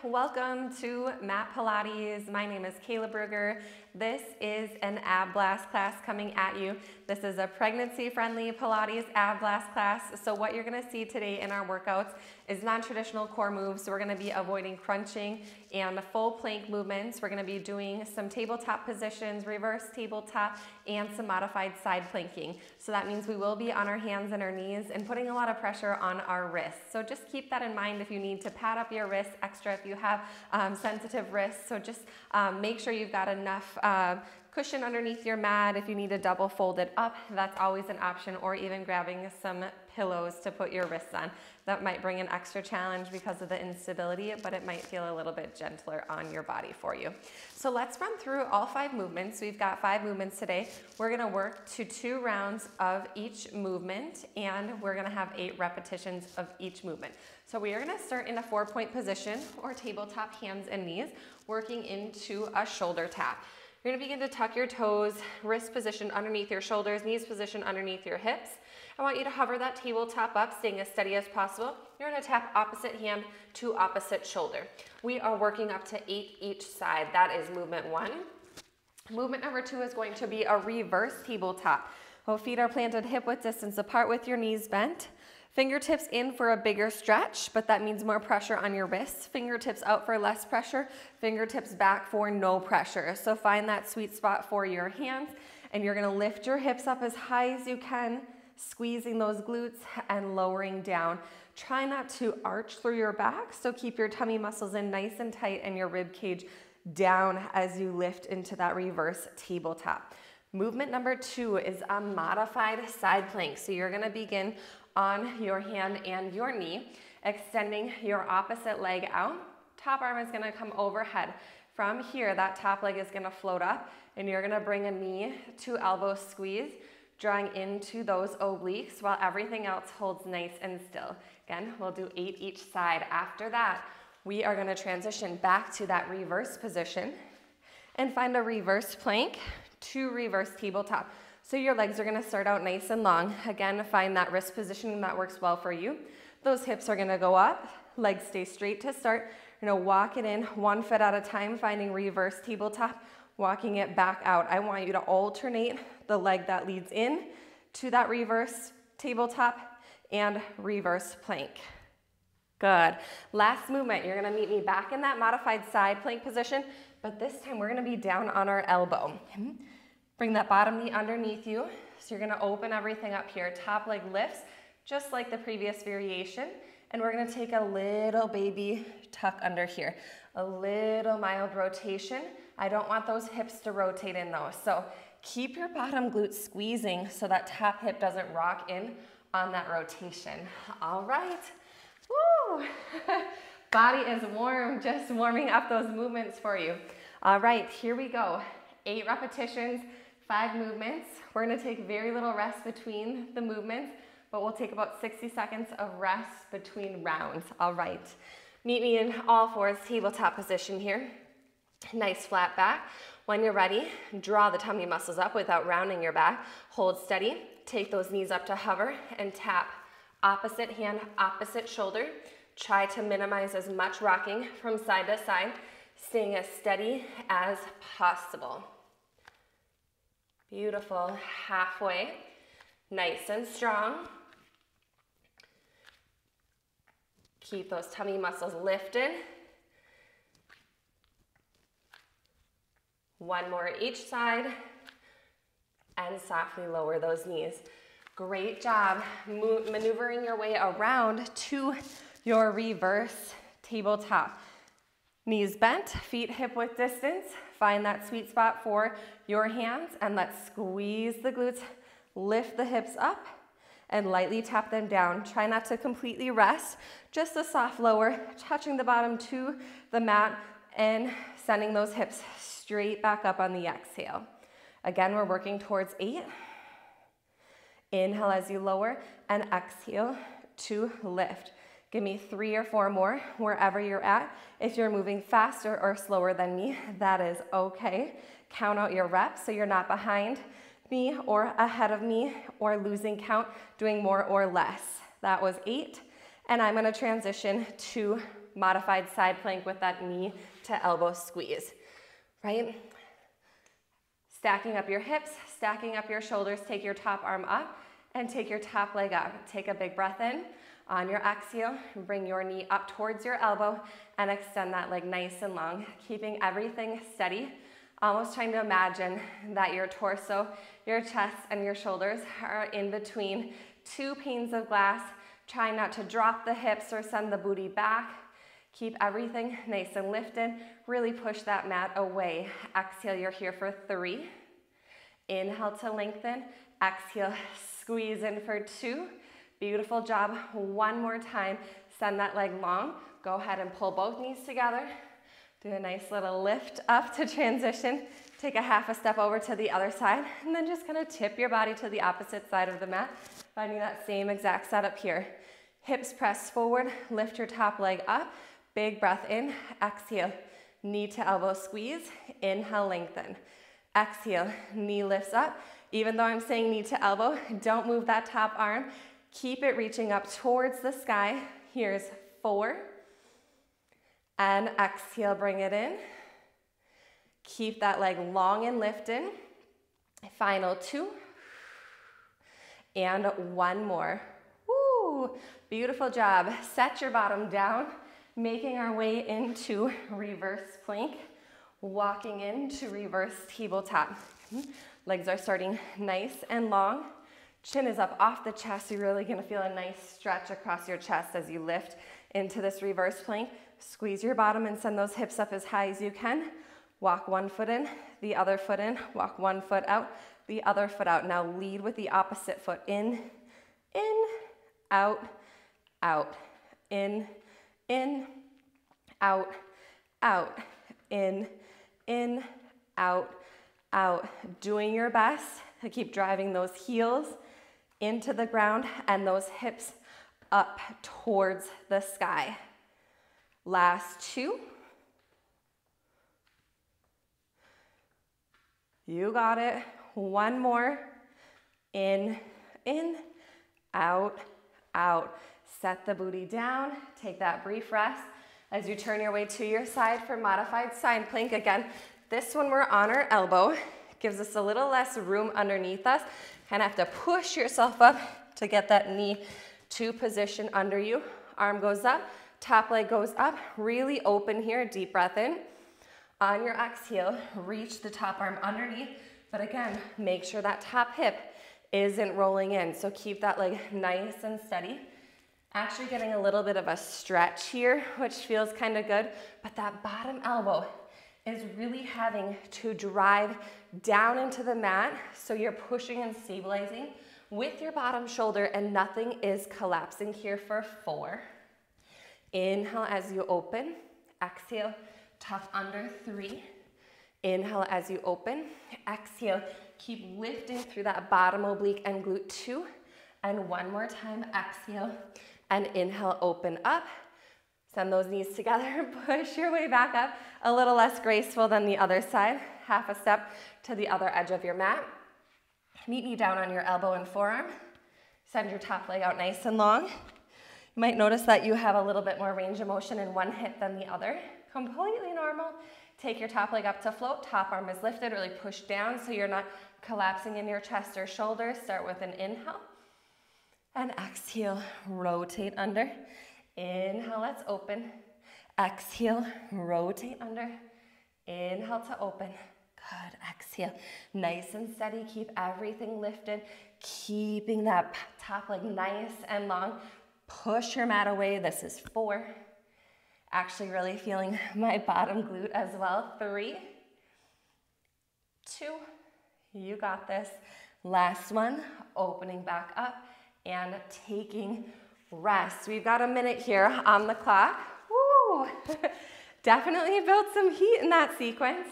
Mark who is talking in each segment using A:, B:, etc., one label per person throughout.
A: welcome to Mat Pilates. My name is Kayla. This is an ab blast class coming at you. This is a pregnancy-friendly Pilates ab blast class. So what you're gonna see today in our workouts is non-traditional core moves. So we're gonna be avoiding crunching and full plank movements. We're gonna be doing some tabletop positions, reverse tabletop, and some modified side planking. So that means we will be on our hands and our knees and putting a lot of pressure on our wrists. So just keep that in mind if you need to pad up your wrists extra if you have sensitive wrists. So just make sure you've got enough cushion underneath your mat. If you need to double fold it up, that's always an option, or even grabbing some pillows to put your wrists on. That might bring an extra challenge because of the instability, but it might feel a little bit gentler on your body for you. So let's run through all 5 movements. We've got 5 movements today. We're gonna work to 2 rounds of each movement, and we're gonna have 8 repetitions of each movement. So we are gonna start in a 4-point position, or tabletop hands and knees, working into a shoulder tap. You're gonna begin to tuck your toes, wrist position underneath your shoulders, knees position underneath your hips. I want you to hover that tabletop up, staying as steady as possible. You're gonna tap opposite hand to opposite shoulder. We are working up to 8 each side. That is movement 1. Movement number 2 is going to be a reverse tabletop. Both feet are planted hip width distance apart with your knees bent. Fingertips in for a bigger stretch, but that means more pressure on your wrists. Fingertips out for less pressure. Fingertips back for no pressure. So find that sweet spot for your hands, and you're gonna lift your hips up as high as you can, squeezing those glutes and lowering down. Try not to arch through your back, so keep your tummy muscles in nice and tight and your rib cage down as you lift into that reverse tabletop. Movement number 2 is a modified side plank. So you're gonna begin on your hand and your knee, extending your opposite leg out. Top arm is gonna come overhead. From here, that top leg is gonna float up, and you're gonna bring a knee to elbow squeeze, drawing into those obliques while everything else holds nice and still. Again, we'll do 8 each side. After that, we are gonna transition back to that reverse position and find a reverse plank to reverse tabletop. So your legs are gonna start out nice and long. Again, find that wrist positioning that works well for you. Those hips are gonna go up, legs stay straight to start. You're gonna walk it in 1 foot at a time, finding reverse tabletop, walking it back out. I want you to alternate the leg that leads in to that reverse tabletop and reverse plank. Good. Last movement, you're gonna meet me back in that modified side plank position, but this time we're gonna be down on our elbow. Bring that bottom knee underneath you. So you're gonna open everything up here. Top leg lifts, just like the previous variation. And we're gonna take a little baby tuck under here. A little mild rotation. I don't want those hips to rotate in though. So keep your bottom glute squeezing so that top hip doesn't rock in on that rotation. All right. Woo! Body is warm, just warming up those movements for you. All right, here we go. 8 repetitions, 5 movements. We're gonna take very little rest between the movements, but we'll take about 60 seconds of rest between rounds. All right, meet me in all 4s, tabletop position here. Nice flat back. When you're ready, draw the tummy muscles up without rounding your back. Hold steady, take those knees up to hover, and tap opposite hand, opposite shoulder. Try to minimize as much rocking from side to side, staying as steady as possible. Beautiful, halfway, nice and strong. Keep those tummy muscles lifted. 1 more each side, and softly lower those knees. Great job maneuvering your way around to your reverse tabletop. Knees bent, feet hip width distance. Find that sweet spot for your hands, and let's squeeze the glutes, lift the hips up, and lightly tap them down. Try not to completely rest, just a soft lower, touching the bottom to the mat and sending those hips straight back up on the exhale. Again, we're working towards 8. Inhale as you lower, and exhale to lift. Give me 3 or 4 more wherever you're at. If you're moving faster or slower than me, that is okay. Count out your reps so you're not behind me or ahead of me or losing count, doing more or less. That was 8. And I'm gonna transition to modified side plank with that knee to elbow squeeze, right? Stacking up your hips, stacking up your shoulders, take your top arm up and take your top leg up. Take a big breath in. On your exhale, bring your knee up towards your elbow and extend that leg nice and long, keeping everything steady. Almost trying to imagine that your torso, your chest, and your shoulders are in between two panes of glass. Try not to drop the hips or send the booty back. Keep everything nice and lifted. Really push that mat away. Exhale, you're here for 3. Inhale to lengthen. Exhale, squeeze in for 2. Beautiful job. One more time. Send that leg long. Go ahead and pull both knees together. Do a nice little lift up to transition. Take a half a step over to the other side, and then just kind of tip your body to the opposite side of the mat, finding that same exact setup here. Hips press forward, lift your top leg up. Big breath in, exhale, knee to elbow squeeze, inhale, lengthen. Exhale, knee lifts up. Even though I'm saying knee to elbow, don't move that top arm. Keep it reaching up towards the sky. Here's 4. And exhale, bring it in. Keep that leg long and lifted. Final 2. And 1 more. Woo! Beautiful job. Set your bottom down. Making our way into reverse plank. Walking into reverse tabletop. Legs are starting nice and long. Chin is up off the chest. You're really going to feel a nice stretch across your chest as you lift into this reverse plank. Squeeze your bottom and send those hips up as high as you can. Walk one foot in, the other foot in. Walk one foot out, the other foot out. Now lead with the opposite foot. In, out, out. In, out, out. In, out, out. Doing your best to keep driving those heels into the ground and those hips up towards the sky. Last 2. You got it. 1 more. In, out, out. Set the booty down. Take that brief rest as you turn your way to your side for modified side plank. Again, this one we're on our elbow. Gives us a little less room underneath us. Kind of have to push yourself up to get that knee to position under you. Arm goes up. Top leg goes up, really open here, deep breath in. On your exhale, reach the top arm underneath, but again, make sure that top hip isn't rolling in. So keep that leg nice and steady. Actually getting a little bit of a stretch here, which feels kind of good, but that bottom elbow is really having to drive down into the mat, so you're pushing and stabilizing with your bottom shoulder and nothing is collapsing here for 4. Inhale as you open, exhale, tuck under 3. Inhale as you open, exhale, keep lifting through that bottom oblique and glute 2. And 1 more time, exhale, and inhale, open up. Send those knees together, push your way back up, a little less graceful than the other side. Half a step to the other edge of your mat. Meet me down on your elbow and forearm. Send your top leg out nice and long. You might notice that you have a little bit more range of motion in one hip than the other. Completely normal. Take your top leg up to float. Top arm is lifted. Really push down so you're not collapsing in your chest or shoulders. Start with an inhale. And exhale, rotate under. Inhale, let's open. Exhale, rotate under. Inhale to open. Good, exhale. Nice and steady. Keep everything lifted. Keeping that top leg nice and long. Push your mat away. This is 4. Actually really feeling my bottom glute as well. 3, 2, you got this. Last one, opening back up and taking rest. We've got a minute here on the clock. Woo! Definitely built some heat in that sequence.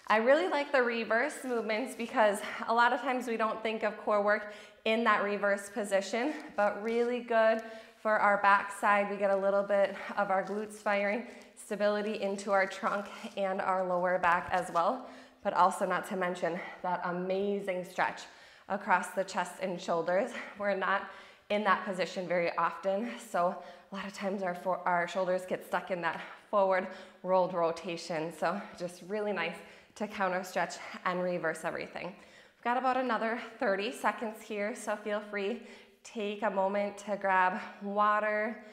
A: I really like the reverse movements because a lot of times we don't think of core work in that reverse position, but really good for our back side. We get a little bit of our glutes firing, stability into our trunk and our lower back as well, but also not to mention that amazing stretch across the chest and shoulders. We're not in that position very often, so A lot of times our shoulders get stuck in that forward rolled rotation. So just really nice to counter stretch and reverse everything. We've got about another 30 seconds here, so feel free, take a moment to grab water,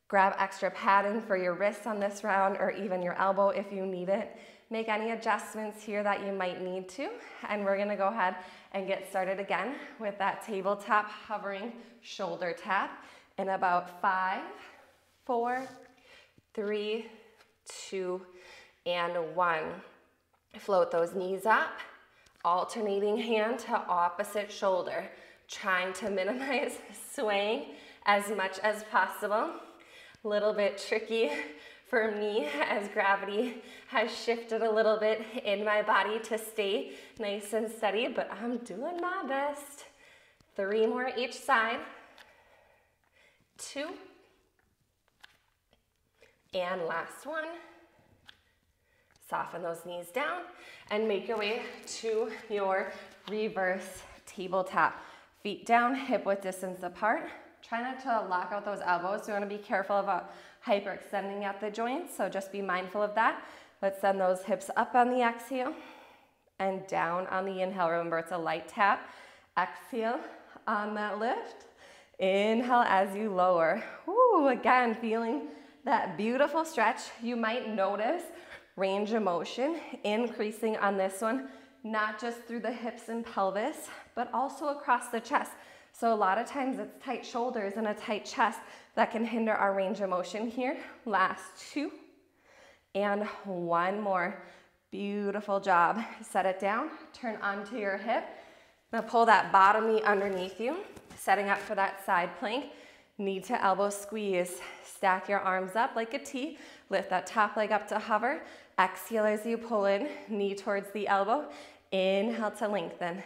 A: grab extra padding for your wrists on this round, or even your elbow if you need it. Make any adjustments here that you might need to, and we're gonna go ahead and get started again with that tabletop hovering shoulder tap in about 5, 4, 3, 2, and 1. Float those knees up, alternating hand to opposite shoulder, trying to minimize swaying as much as possible. A little bit tricky for me as gravity has shifted a little bit in my body to stay nice and steady, but I'm doing my best. 3 more each side. 2. And last one. Soften those knees down and make your way to your reverse tabletop. Feet down, hip width distance apart. Try not to lock out those elbows. You want to be careful about hyperextending at the joints, so just be mindful of that. Let's send those hips up on the exhale and down on the inhale. Remember, it's a light tap. Exhale on that lift. Inhale as you lower. Woo, again, feeling that beautiful stretch. You might notice range of motion increasing on this one, not just through the hips and pelvis, but also across the chest. So a lot of times it's tight shoulders and a tight chest that can hinder our range of motion here. Last 2 and 1 more. Beautiful job. Set it down, turn onto your hip. Now pull that bottom knee underneath you, setting up for that side plank. Knee to elbow squeeze. Stack your arms up like a T. Lift that top leg up to hover. Exhale as you pull in, knee towards the elbow. Inhale to lengthen.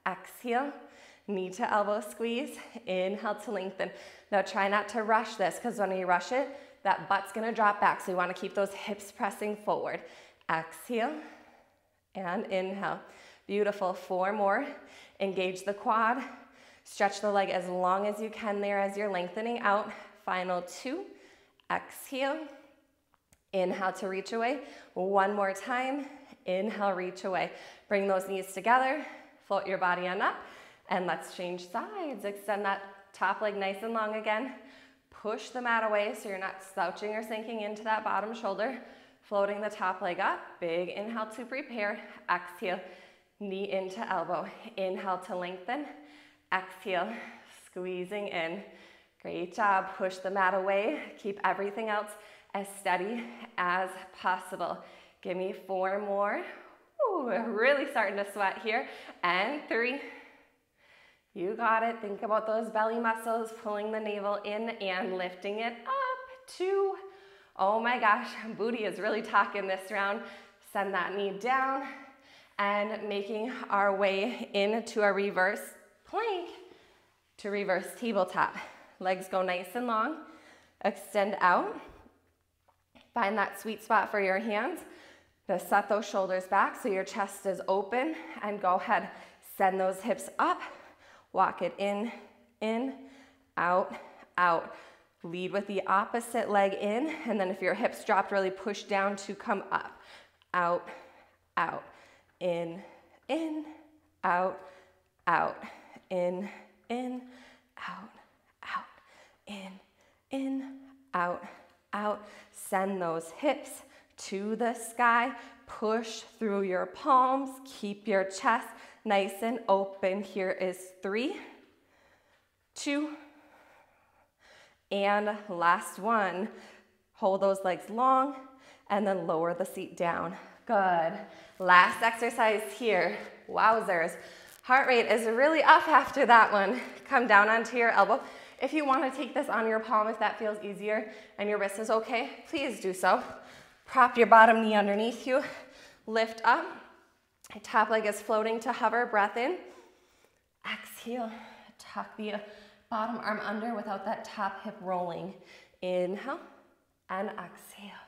A: Exhale, knee to elbow squeeze. Inhale to lengthen. Now try not to rush this, because when you rush it, that butt's gonna drop back. So you wanna keep those hips pressing forward. Exhale and inhale. Beautiful, 4 more. Engage the quad. Stretch the leg as long as you can there as you're lengthening out. Final 2. Exhale. Inhale to reach away. 1 more time. Inhale, reach away. Bring those knees together. Float your body on up. And let's change sides. Extend that top leg nice and long again. Push the mat away so you're not slouching or sinking into that bottom shoulder. Floating the top leg up. Big inhale to prepare. Exhale. Knee into elbow. Inhale to lengthen. Exhale. Squeezing in. Great job. Push the mat away. Keep everything else as steady as possible. Give me 4 more. Ooh, we're really starting to sweat here. And 3. You got it. Think about those belly muscles, pulling the navel in and lifting it up. 2. Oh my gosh, booty is really talking this round. Send that knee down and making our way into a reverse plank to reverse tabletop. Legs go nice and long. Extend out. Find that sweet spot for your hands. Just set those shoulders back so your chest is open, and go ahead, send those hips up. Walk it in, out, out. Lead with the opposite leg in, and then if your hips dropped, really push down to come up. Out, out, in, out, out, in, out, out, in, out, out. Send those hips to the sky. Push through your palms. Keep your chest nice and open. Here is 3, 2, and last one. Hold those legs long and then lower the seat down. Good. Last exercise here. Wowzers. Heart rate is really up after that one. Come down onto your elbow. If you want to take this on your palm, if that feels easier and your wrist is okay, please do so. Prop your bottom knee underneath you. Lift up. Top leg is floating to hover. Breath in. Exhale. Tuck the bottom arm under without that top hip rolling. Inhale and exhale.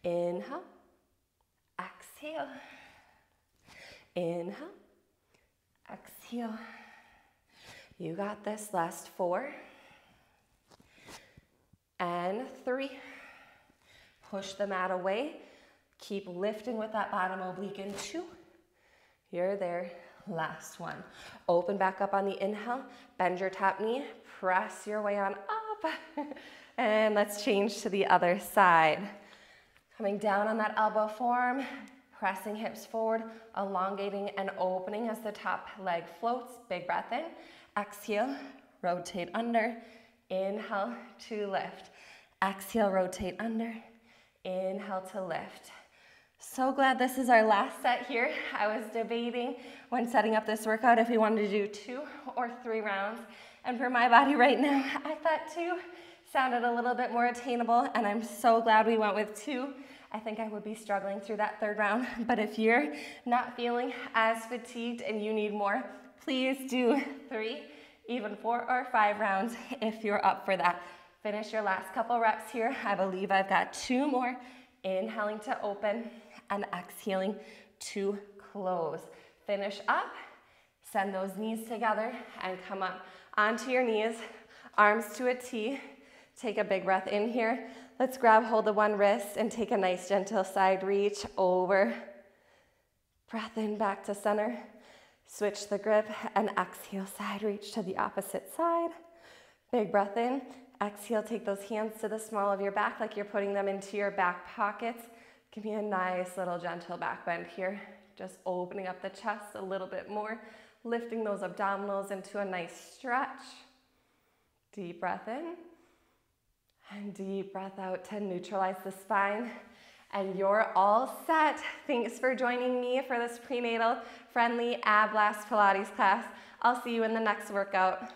A: Inhale. Exhale. Inhale. Exhale. You got this. Last 4. and 3. Push the mat away. Keep lifting with that bottom oblique in 2. You're there. Last one. Open back up on the inhale. Bend your top knee. Press your way on up. And let's change to the other side. Coming down on that elbow form. Pressing hips forward. Elongating and opening as the top leg floats. Big breath in. Exhale. Rotate under. Inhale to lift. Exhale. Rotate under. Inhale to lift. So glad this is our last set here. I was debating when setting up this workout if we wanted to do 2 or 3 rounds. And for my body right now, I thought 2 sounded a little bit more attainable, and I'm so glad we went with 2. I think I would be struggling through that 3rd round. But if you're not feeling as fatigued and you need more, please do 3, even 4 or 5 rounds if you're up for that. Finish your last couple reps here. I believe I've got 2 more. Inhaling to open and exhaling to close. Finish up, send those knees together and come up onto your knees, arms to a T. Take a big breath in here. Let's grab hold of one wrist and take a nice gentle side reach over. Breath in back to center. Switch the grip and exhale, side reach to the opposite side. Big breath in. Exhale, take those hands to the small of your back like you're putting them into your back pockets. Give me a nice little gentle back bend here. Just opening up the chest a little bit more, lifting those abdominals into a nice stretch. Deep breath in and deep breath out to neutralize the spine. And you're all set. Thanks for joining me for this prenatal friendly ab blast Pilates class. I'll see you in the next workout.